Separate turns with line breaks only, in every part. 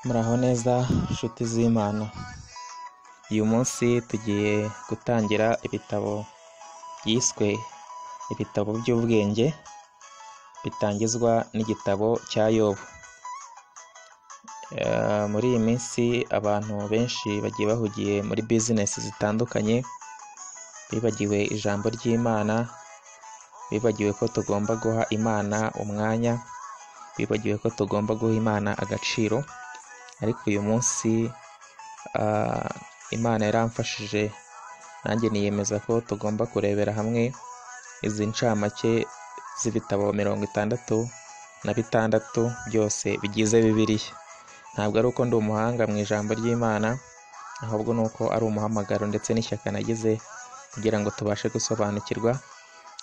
Muraho neza nshuti z'Imana. Uyu munsi tugiye gutangira ibitabo byiswe ibitabo by'ubwenge bitangizwa n'igitabo cya Yobu. Muri iyi minsi abantu benshi bagiye bahugiye muri bizinesi zitandukanye, bibagiwe ijambo ry'Imana, bibagiwe ko tugomba guha Imana umwanya, bibagiwe ko tugomba guha Imana agaciro. Ariko uyu munsi Imana yaramfashije, nanjye niyemeza ko tugomba kurebera hamwe izi ncamake z'ibitabo 66 byose bigize Bibiliya. Ntabwo ari uko ndi umuhanga mu ijambo ry'Imana, ahubwo ni uko ari umuhamagaro ndetse n'ishyaka nagize kugira ngo tubashe gusobanukirwa.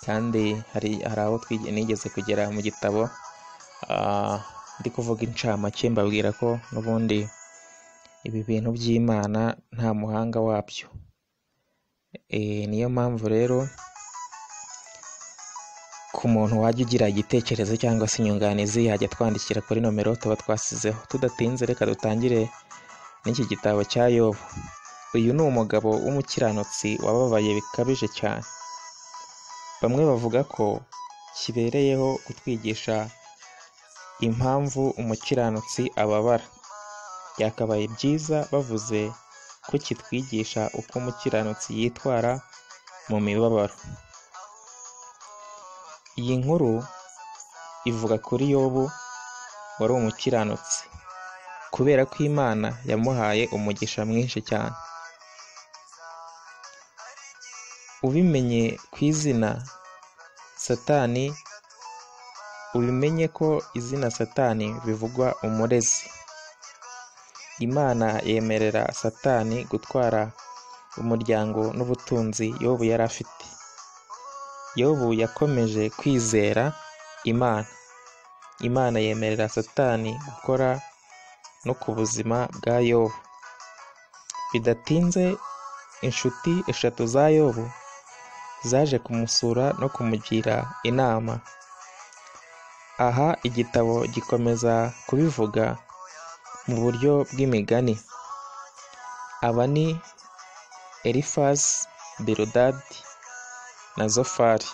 Kandi hari aho nigeze kugera mu gitabo ndi kuvuga incamake, mbabwira ko n'ubundi ibi bintu by'Imana nta muhanga wabyo. Niyo mpamvu rero ku muntu wajya ugira igitekerezo cyangwa se inyunganizi yajya twandikira kuri nomero tuba twasizeho. Tudatinze reka dutangire n'iki gitabo cya Yobu. Uyu ni umugabo w'umukiranutsi wababaye bikabije cyane. Bamwe bavuga ko kibereyeho kutwigisha impamvu umukiranutsi ababara. Byakabaye byiza bavuze ko kitwigisha uko umukiranutsi yitwara mu mibabaro. Iyi nkuru ivuga kuri Yobu wari umukiranutsi, kubera ko Imana yamuhaye umugisha mwinshi cyane. Ubimenye ku izina Satani, ubimenye ko izina Satani bivugwa umurezi. Imana yemerera Satani gutwara umuryango n'ubutunzi Yobu yari afite. Yobu yakomeje kwizera Imana. Imana yemerera Satani gukora no ku buzima bwa Yobu. Bidatinze inshuti 3 za Yobu zaje kumusura no kumugira inama. Aha igitabo gikomeza kubivuga mu buryo bw'imigani. Aba ni Elifazi, Biludadi na Zofari.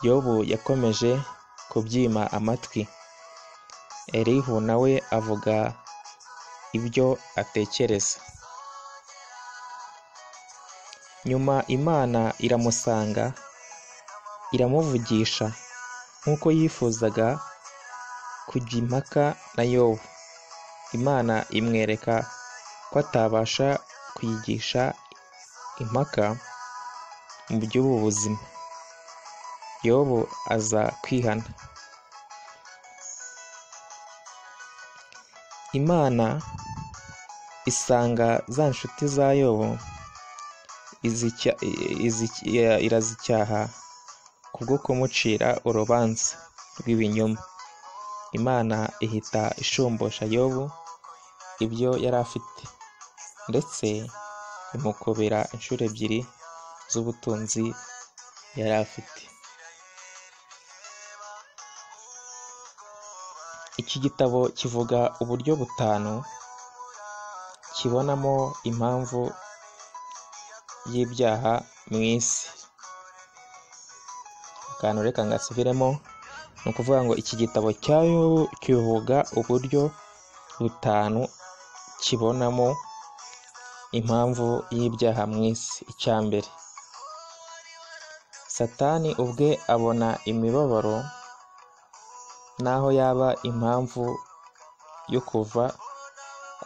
Yobu yakomeje kubyima amatwi. Elihu nawe avuga ibyo atekereza. Nyuma Imana iramusanga, iramuvugisha nk'uko yifuzaga kujya impaka na Yobu. Imana imwereka ko atabasha kuyigisha impaka mu by'ubu buzima. Yobu aza kwihana. Imana isanga za nshuti za Yobu, irazicyaha kubwo kumucira urubanza rw'ibinyoma. Imana ihita ishumbusha Yobu ibyo yari afite, ndetse imukubira inshuro 2 z'ubutunzi yari afite. Iki gitabo kivuga uburyo 5 kibonamo impamvu y'ibyaha mu isi. Akantu reka ngasubiremo, ni ukuvuga ngo iki gitabo cya Yobu kivuga uburyo 5 kibonamo impamvu y'ibyaha mu isi. Icya mbere, Satani ubwe abona imibabaro naho yaba impamvu yo kuva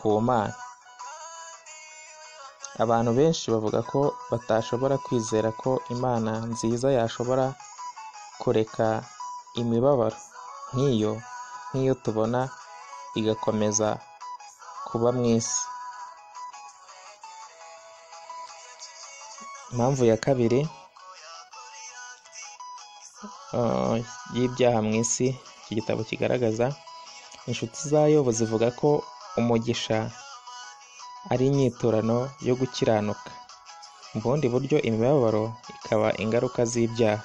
ku Mana. Abantu benshi bavuga ko batashobora kwizera ko Imana nziza yashobora kureka imibabaro nk'iyo tubona igakomeza kuba mu isi. Impamvu ya kabiri y'ibyaha mu isi iki gitabo kigaragaza, inshuti za Yobu zivuga ko umugisha ari inyiturano yo gukiranuka. Mu bundi buryo imibabaro ikaba ingaruka z'ibyaha,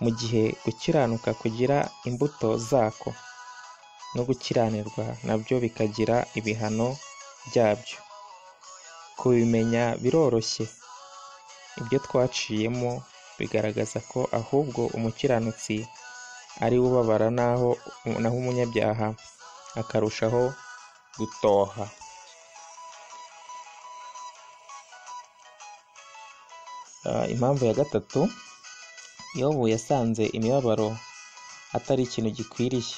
mu gihe gukiranuka kugira imbuto zako. no gukiranirwa nabyo bikagira ibihano byabyo. Kubimenya biroroshye. Ibyo twaciyemo bigaragaza ko ahubwo umukiranutsi ari we ubabara, naho umunyabyaha akarushaho gutoha. Impamvu ya gatatu, Yobu yasanze imibabaro atari ikintu gikwiriye,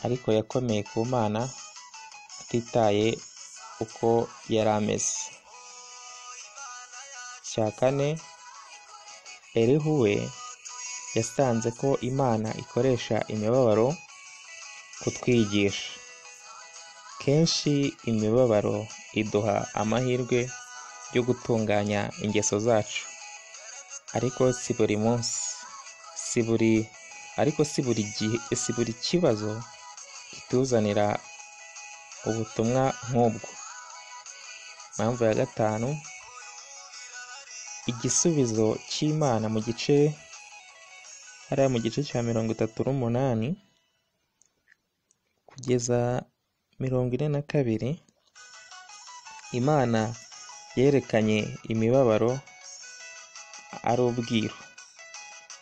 ariko yakomeye ku Mana atitaye uko yari ameze. Icya kane, Elihu we yasanze ko Imana ikoresha imibabaro kutwigisha. Kenshi imibabaro iduha amahirwe yo gutunganya ingeso zacu, ariko si buri munsi, si buri kibazo kituzanira ubutumwa nk'ubwo. Impamvu ya gatanu, igisubizo cy'Imana mu gice cya 38 kugeza 42, Imana yerekanye imibabaro ari ubwiru.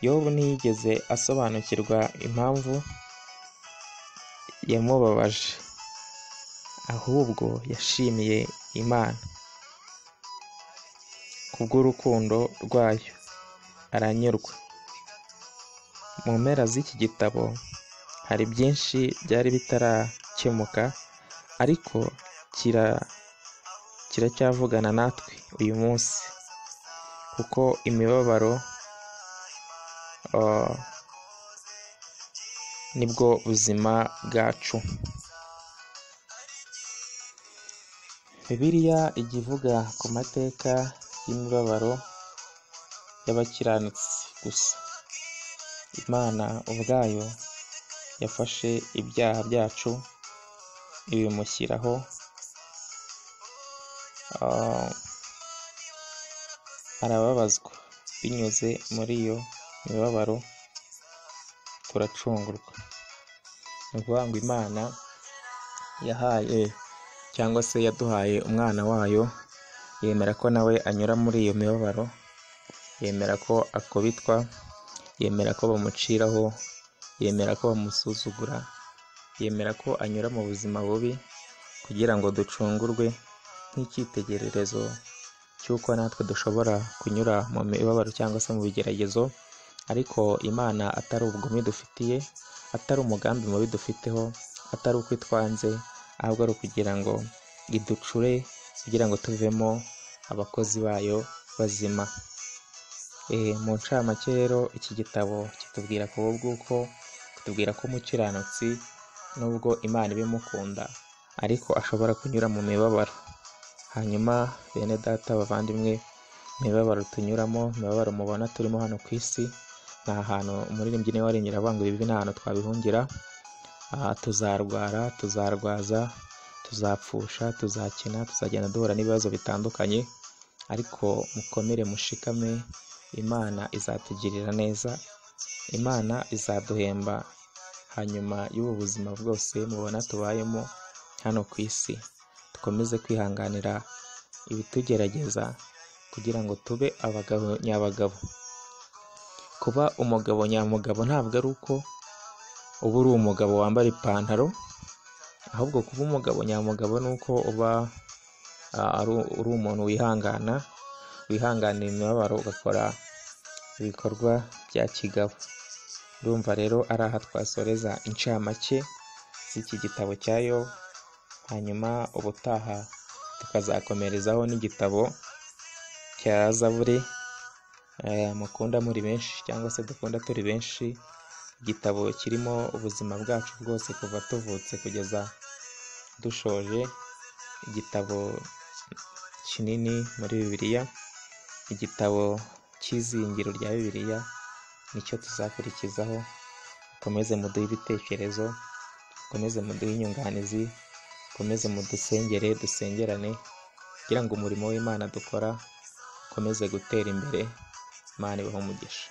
Yobu ntiyigeze asobanukirwa impamvu yamubabaje, ahubwo yashimiye Imana kubw'urukundo rwayo, aranyurwa. Mu mpera z'iki gitabo hari byinshi byari bitarakemuka, ariko kiracyavugana natwe uyu munsi, kuko imibabaro nibwo buzima bwacu. Bibiliya ijya ivuga ku mateka y'imibabaro y'abakiranutsi gusa. Imana ubwayo yafashe ibyaha byacu ibimushyiraho, arababazwa. Binyuze muri iyo mibabaro turacungurwa. Ni ukuvuga ngo Imana yahaye cyangwa se yaduhaye umwana wayo, yemera ko nawe anyura muri iyo mibabaro, yemera ko akubitwa, yemera ko bamuciraho, yemera ko bamusuzugura, yemera ko anyura mu buzima bubi kugira ngo ducungurwe, nk'icyitegererezo cy'uko natwe dushobora kunyura mu mibabaro cyangwa se mu bigeragezo, ariko Imana atari ubugome dufitiye, atari umugambi mubi dufiteho, atari uko itwanze, ahubwo ari ukugira ngo iducure, kugira ngo tuvemo abakozi bayo bazima. Mu ncamake rero, iki gitabo kitubwira ko umukiranutsi nubwo Imana ibimukunda, ariko ashobora kunyura mu mibabaro. Hanyuma bene data, bavandimwe, imibabaro tunyuramo, imibabaro mubona turimo hano ku isi, ni ahantu umuririmbyi niwe waririmbye avuga ngo ibi ni ahantu twabihungira. Tuzarwara, tuzarwaza, tuzapfusha, tuzakena, tuzagenda duhura n'ibibazo bitandukanye, ariko mukomere mushikame, Imana izatugirira neza, Imana izaduhemba hanyuma y'ubu buzima bwose mubona tubayemo hano ku isi. Dukomeze kwihanganira ibitugerageza kugira ngo tube abagabo nyabagabo. Kuba umugabo nyamugabo ntabwo ari uko uba uri umugabo wambara ipantaro, ahubwo kuba umugabo nyamugabo ni uko uba uri umuntu wihanganira imibabaro, ugakora ibikorwa bya kigabo. Ndumva rero ari aha twasoreza incamake z'iki gitabo cya Yobu, hanyuma ubutaha tukazakomerezaho n'igitabo cya Zaburi mukunda muri benshi, cyangwa se dukunda turi benshi, igitabo kirimo ubuzima bwacu bwose kuva tuvutse kugeza dushoje, igitabo kinini muri Bibiliya, igitabo cy'izingiro rya Bibiliya, nicyo tuzakurikizaho. Mukomeze muduhe ibitekerezo, mukomeze muduhe inyunganizi, mukomeze mudusengere, dusengerane kugira ngo umurimo w'Imana dukora ukomeze gutera imbere. Imana ibahe umugisha.